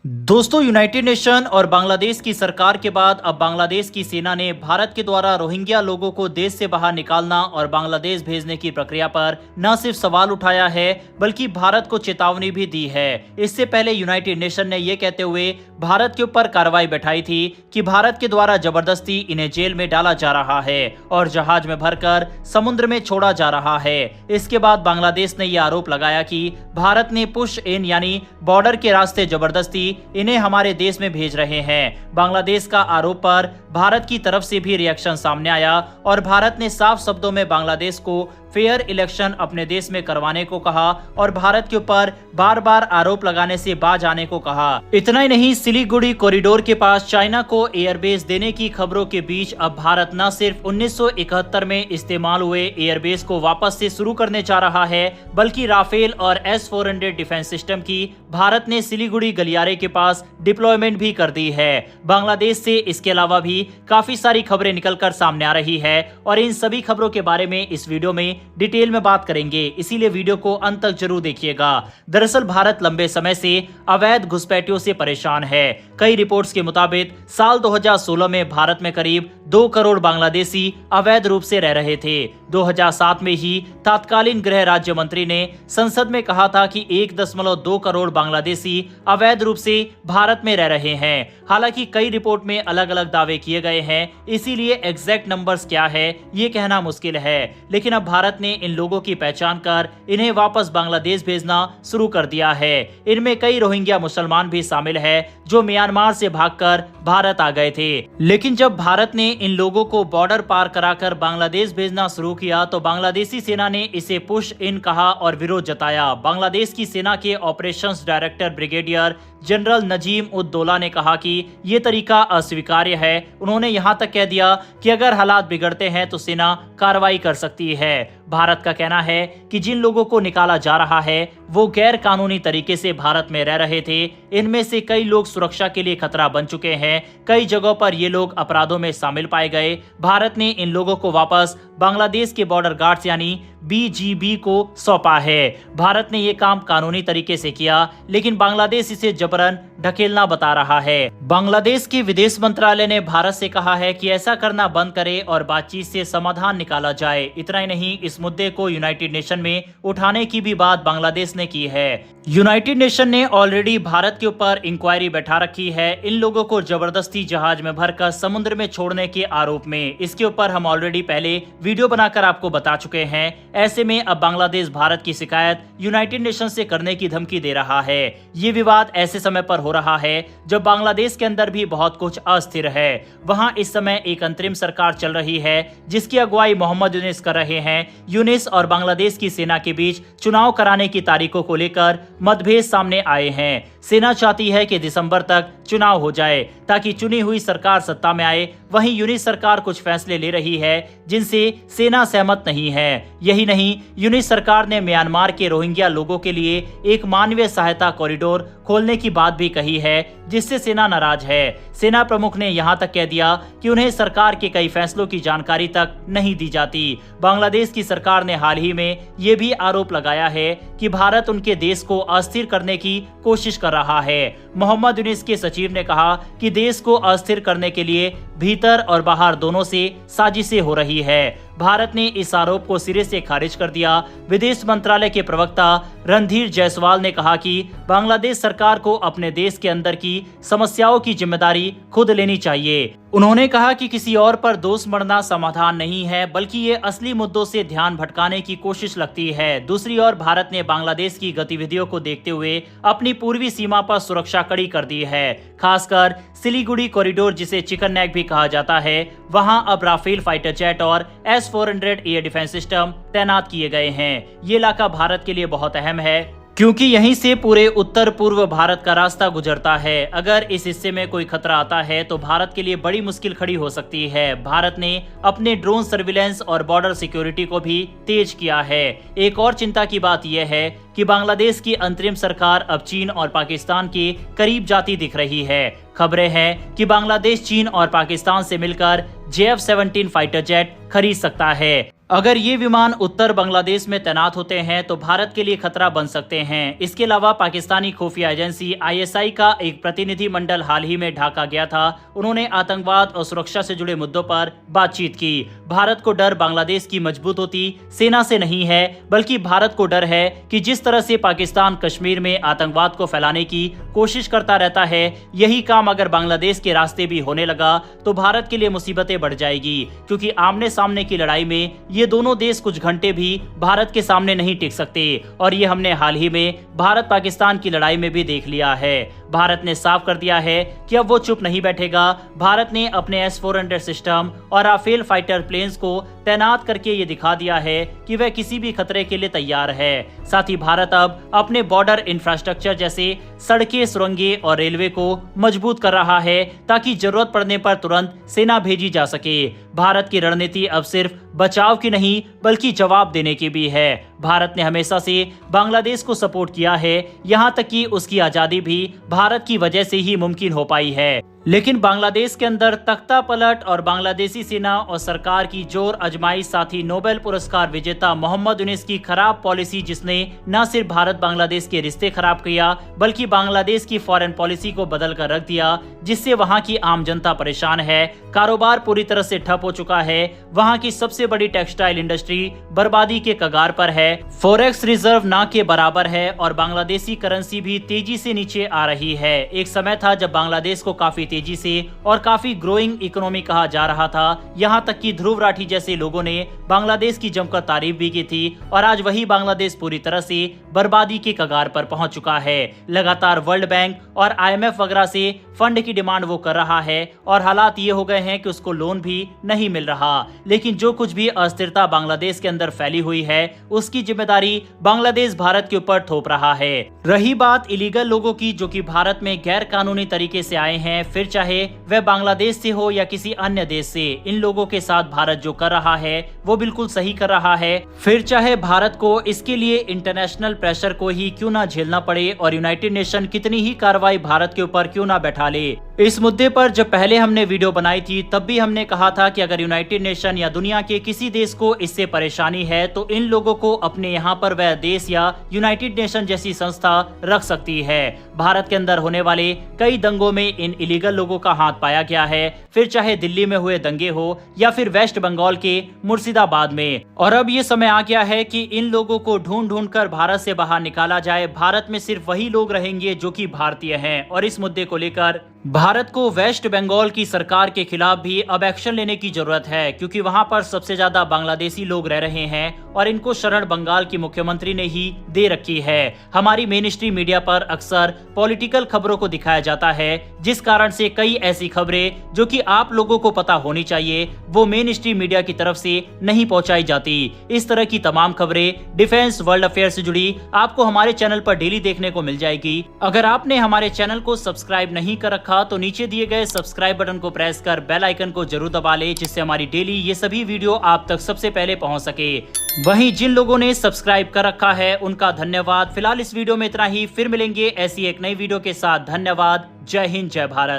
दोस्तों, United nation और बांग्लादेश की सरकार के बाद अब बांग्लादेश की सेना ने भारत के द्वारा रोहिंग्या लोगों को देश से बाहर निकालना और बांग्लादेश भेजने की प्रक्रिया पर न सिर्फ सवाल उठाया है बल्कि भारत को चेतावनी भी दी है। इससे पहले यूनाइटेड नेशन ने यह कहते हुए भारत के ऊपर कार्रवाई बैठाई थी कि भारत के द्वारा जबरदस्ती इन्हें जेल में डाला जा रहा है और जहाज में भरकर समुद्र में छोड़ा जा रहा है। इसके बाद बांग्लादेश ने यह आरोप लगाया कि भारत ने पुश इन यानी बॉर्डर के रास्ते जबरदस्ती इन्हें हमारे देश में भेज रहे हैं। बांग्लादेश का आरोप पर भारत की तरफ से भी रिएक्शन सामने आया और भारत ने साफ शब्दों में बांग्लादेश को फेयर इलेक्शन अपने देश में करवाने को कहा और भारत के ऊपर बार बार आरोप लगाने से बाज आने को कहा। इतना ही नहीं, सिलीगुड़ी कॉरिडोर के पास चाइना को एयरबेस देने की खबरों के बीच अब भारत न सिर्फ 1971 में इस्तेमाल हुए एयरबेस को वापस से शुरू करने जा रहा है बल्कि राफेल और S-400 डिफेंस सिस्टम की भारत ने सिलीगुड़ी गलियारे के पास डिप्लॉयमेंट भी कर दी है। बांग्लादेश से इसके अलावा भी काफी सारी खबरें निकलकर सामने आ रही है और इन सभी खबरों के बारे में इस वीडियो में डिटेल में बात करेंगे, इसीलिए वीडियो को अंत तक जरूर देखिएगा। दरअसल भारत लंबे समय से अवैध घुसपैठियों से परेशान है। कई रिपोर्ट्स के मुताबिक साल 2016 में भारत में करीब 2 करोड़ बांग्लादेशी अवैध रूप से रह रहे थे। 2007 में ही तत्कालीन गृह राज्य मंत्री ने संसद में कहा था कि 1.2 करोड़ बांग्लादेशी अवैध रूप से भारत में रह रहे हैं। हालांकि कई रिपोर्ट में अलग अलग दावे किए गए हैं, इसीलिए एग्जैक्ट नंबर्स क्या है ये कहना मुश्किल है। लेकिन अब भारत ने इन लोगों की पहचान कर इन्हें वापस बांग्लादेश भेजना शुरू कर दिया है। इनमें कई रोहिंग्या मुसलमान भी शामिल है जो म्यांमार से भागकर भारत आ गए थे। लेकिन जब भारत ने इन लोगों को बॉर्डर पार कराकर बांग्लादेश भेजना शुरू किया तो बांग्लादेशी सेना ने इसे पुश इन कहा और विरोध जताया। बांग्लादेश की सेना के operations director brigadier general Nazim Ud Daula ने कहा कि ये तरीका अस्वीकार्य है। उन्होंने यहां तक कह दिया कि अगर हालात बिगड़ते हैं तो सेना कार्रवाई कर सकती है। भारत का कहना है कि जिन लोगों को निकाला जा रहा है वो गैर कानूनी तरीके से भारत में रह रहे थे। इनमें से कई लोग सुरक्षा के लिए खतरा बन चुके हैं। कई जगहों पर ये लोग अपराधों में शामिल पाए गए। भारत ने इन लोगों को वापस बांग्लादेश के बॉर्डर गार्ड्स यानी BGB को सौंपा है। भारत ने ये काम कानूनी तरीके से किया, लेकिन बांग्लादेश इसे जबरन ढकेलना बता रहा है। बांग्लादेश के विदेश मंत्रालय ने भारत से कहा है कि ऐसा करना बंद करे और बातचीत से समाधान निकाला जाए। इतना ही नहीं, इस मुद्दे को यूनाइटेड नेशन में उठाने की भी बात बांग्लादेश ने की है। यूनाइटेड नेशन ने ऑलरेडी भारत के ऊपर इंक्वायरी बैठा रखी है इन लोगों को जबरदस्ती जहाज में भरकर समुद्र में छोड़ने के आरोप में। इसके ऊपर हम ऑलरेडी पहले वीडियो बनाकर आपको बता चुके हैं। ऐसे में अब बांग्लादेश भारत की शिकायत यूनाइटेड नेशन से करने की धमकी दे रहा है। ये विवाद ऐसे समय पर हो रहा है जब बांग्लादेश के अंदर भी बहुत कुछ अस्थिर है। वहां इस समय एक अंतरिम सरकार चल रही है जिसकी अगुवाई मोहम्मद यूनिस कर रहे हैं। यूनिस और बांग्लादेश की सेना के बीच चुनाव कराने की तारीखों को लेकर मतभेद सामने आए हैं। सेना चाहती है कि दिसंबर तक चुनाव हो जाए ताकि चुनी हुई सरकार सत्ता में आए। वहीं यूनिस सरकार कुछ फैसले ले रही है जिनसे सेना सहमत नहीं है। यही नहीं, यूनिस सरकार ने म्यांमार के रोहिंग्या लोगों के लिए एक मानवीय सहायता कॉरिडोर खोलने की बात भी कही है जिससे सेना नाराज है। सेना प्रमुख ने यहां तक कह दिया कि उन्हें सरकार के कई फैसलों की जानकारी तक नहीं दी जाती। बांग्लादेश की सरकार ने हाल ही में ये भी आरोप लगाया है कि भारत उनके देश को अस्थिर करने की कोशिश कर रहा है। मोहम्मद यूनिस के सचिव ने कहा कि देश को अस्थिर करने के लिए भीतर और बाहर दोनों से साजिशें हो रही है। भारत ने इस आरोप को सिरे से खारिज कर दिया। विदेश मंत्रालय के प्रवक्ता रणधीर जायसवाल ने कहा कि बांग्लादेश सरकार को अपने देश के अंदर की समस्याओं की जिम्मेदारी खुद लेनी चाहिए। उन्होंने कहा कि किसी और पर दोष मढ़ना समाधान नहीं है बल्कि ये असली मुद्दों से ध्यान भटकाने की कोशिश लगती है। दूसरी ओर भारत ने बांग्लादेश की गतिविधियों को देखते हुए अपनी पूर्वी सीमा पर सुरक्षा कड़ी कर दी है। खासकर सिलीगुड़ी कॉरिडोर जिसे चिकन नेक भी कहा जाता है, वहां अब राफेल फाइटर जेट और S-400 एयर डिफेंस सिस्टम तैनात किए गए हैं। ये इलाका भारत के लिए बहुत अहम है क्योंकि यहीं से पूरे उत्तर पूर्व भारत का रास्ता गुजरता है। अगर इस हिस्से में कोई खतरा आता है तो भारत के लिए बड़ी मुश्किल खड़ी हो सकती है। भारत ने अपने ड्रोन सर्विलेंस और बॉर्डर सिक्योरिटी को भी तेज किया है। एक और चिंता की बात यह है कि बांग्लादेश की अंतरिम सरकार अब चीन और पाकिस्तान के करीब जाती दिख रही है। खबरें हैं कि बांग्लादेश चीन और पाकिस्तान से मिलकर JF-17 फाइटर जेट खरीद सकता है। अगर ये विमान उत्तर बांग्लादेश में तैनात होते हैं तो भारत के लिए खतरा बन सकते हैं। इसके अलावा पाकिस्तानी खुफिया एजेंसी ISI का एक प्रतिनिधि मंडल हाल ही में ढाका गया था। उन्होंने आतंकवाद और सुरक्षा से जुड़े मुद्दों पर बातचीत की। भारत को डर बांग्लादेश की मजबूत होती सेना से नहीं है, बल्कि भारत को डर है कि जिस तरह से पाकिस्तान कश्मीर में आतंकवाद को फैलाने की कोशिश करता रहता है, यही काम अगर बांग्लादेश के रास्ते भी होने लगा तो भारत के लिए मुसीबतें बढ़ जाएगी, क्योंकि आमने सामने की लड़ाई में ये दोनों देश कुछ घंटे भी भारत के सामने नहीं टिक सकते। और ये हमने हाल ही में भारत पाकिस्तान की लड़ाई में भी देख लिया है। भारत ने साफ कर दिया है कि अब वो चुप नहीं बैठेगा। भारत ने अपने S-400 सिस्टम और राफेल फाइटर प्लेन्स को तैनात करके ये दिखा दिया है कि वह किसी भी खतरे के लिए तैयार है। साथ ही भारत अब अपने बॉर्डर इंफ्रास्ट्रक्चर जैसे सड़कें, सुरंगें और रेलवे को मजबूत कर रहा है, ताकि जरूरत पड़ने पर तुरंत सेना भेजी जा सके। भारत की रणनीति अब सिर्फ बचाव की नहीं, बल्कि जवाब देने की भी है। भारत ने हमेशा से बांग्लादेश को सपोर्ट किया है, यहाँ तक कि उसकी आजादी भी भारत की वजह से ही मुमकिन हो पाई है। लेकिन बांग्लादेश के अंदर तख्ता पलट और बांग्लादेशी सेना और सरकार की जोर आजमाइश, साथ ही नोबेल पुरस्कार विजेता मोहम्मद यूनुस की खराब पॉलिसी, जिसने न सिर्फ भारत बांग्लादेश के रिश्ते खराब किया, बल्कि बांग्लादेश की फॉरेन पॉलिसी को बदल कर रख दिया, जिससे वहां की आम जनता परेशान है। कारोबार पूरी तरह से ठप हो चुका है। वहां की सबसे बड़ी टेक्सटाइल इंडस्ट्री बर्बादी के कगार पर है। फॉरेक्स रिजर्व ना के बराबर है और बांग्लादेशी करेंसी भी तेजी से नीचे आ रही है। एक समय था जब बांग्लादेश को काफी तेजी से और काफी ग्रोइंग इकोनॉमी कहा जा रहा था। यहाँ तक कि ध्रुव राठी जैसे लोगों ने बांग्लादेश की जमकर तारीफ भी की थी। और आज वही बांग्लादेश पूरी तरह से बर्बादी के कगार पर पहुंच चुका है। लगातार वर्ल्ड बैंक और IMF वगैरह से फंड की डिमांड वो कर रहा है और हालात ये हो गए हैं कि उसको लोन भी नहीं मिल रहा। लेकिन जो कुछ भी अस्थिरता बांग्लादेश के अंदर फैली हुई है, उसकी जिम्मेदारी बांग्लादेश भारत के ऊपर थोप रहा है। रही बात इलीगल लोगों की, जो कि भारत में गैर कानूनी तरीके से आए हैं, फिर चाहे वह बांग्लादेश से हो या किसी अन्य देश से, इन लोगों के साथ भारत जो कर रहा है वो बिल्कुल सही कर रहा है। फिर चाहे भारत को इसके लिए इंटरनेशनल प्रेशर को ही क्यों ना झेलना पड़े और यूनाइटेड नेशन कितनी ही कार्रवाई भारत के ऊपर क्यों ना बैठा ले। इस मुद्दे पर जब पहले हमने वीडियो बनाई थी, तब भी हमने कहा था कि अगर यूनाइटेड नेशन या दुनिया के किसी देश को इससे परेशानी है, तो इन लोगों को अपने यहाँ पर वह देश या यूनाइटेड नेशन जैसी संस्था रख सकती है। भारत के अंदर होने वाले कई दंगों में इन इलीगल लोगों का हाथ पाया गया है, फिर चाहे दिल्ली में हुए दंगे हो या फिर वेस्ट बंगाल के मुर्शिदाबाद में। और अब ये समय आ गया है कि इन लोगों को ढूंढ ढूंढ कर भारत से बाहर निकाला जाए। भारत में सिर्फ वही लोग रहेंगे जो कि भारतीय हैं। और इस मुद्दे को लेकर भारत को वेस्ट बंगाल की सरकार के खिलाफ भी अब एक्शन लेने की जरूरत है, क्योंकि वहां पर सबसे ज्यादा बांग्लादेशी लोग रह रहे हैं और इनको शरण बंगाल की मुख्यमंत्री ने ही दे रखी है। हमारी मेन स्ट्रीम मीडिया पर अक्सर पॉलिटिकल खबरों को दिखाया जाता है, जिस कारण से कई ऐसी खबरें जो कि आप लोगों को पता होनी चाहिए, वो मेन स्ट्रीम मीडिया की तरफ से नहीं पहुंचाई जाती। इस तरह की तमाम खबरें डिफेंस, वर्ल्ड अफेयर से जुड़ी आपको हमारे चैनल पर डेली देखने को मिल जाएगी। अगर आपने हमारे चैनल को सब्सक्राइब नहीं कर रखा तो नीचे दिए गए सब्सक्राइब बटन को प्रेस कर बेल आइकन को जरूर दबा ले, जिससे हमारी डेली ये सभी वीडियो आप तक सबसे पहले पहुंच सके। वहीं जिन लोगों ने सब्सक्राइब कर रखा है उनका धन्यवाद। फिलहाल इस वीडियो में इतना ही, फिर मिलेंगे ऐसी एक नई वीडियो के साथ। धन्यवाद। जय हिंद, जय भारत।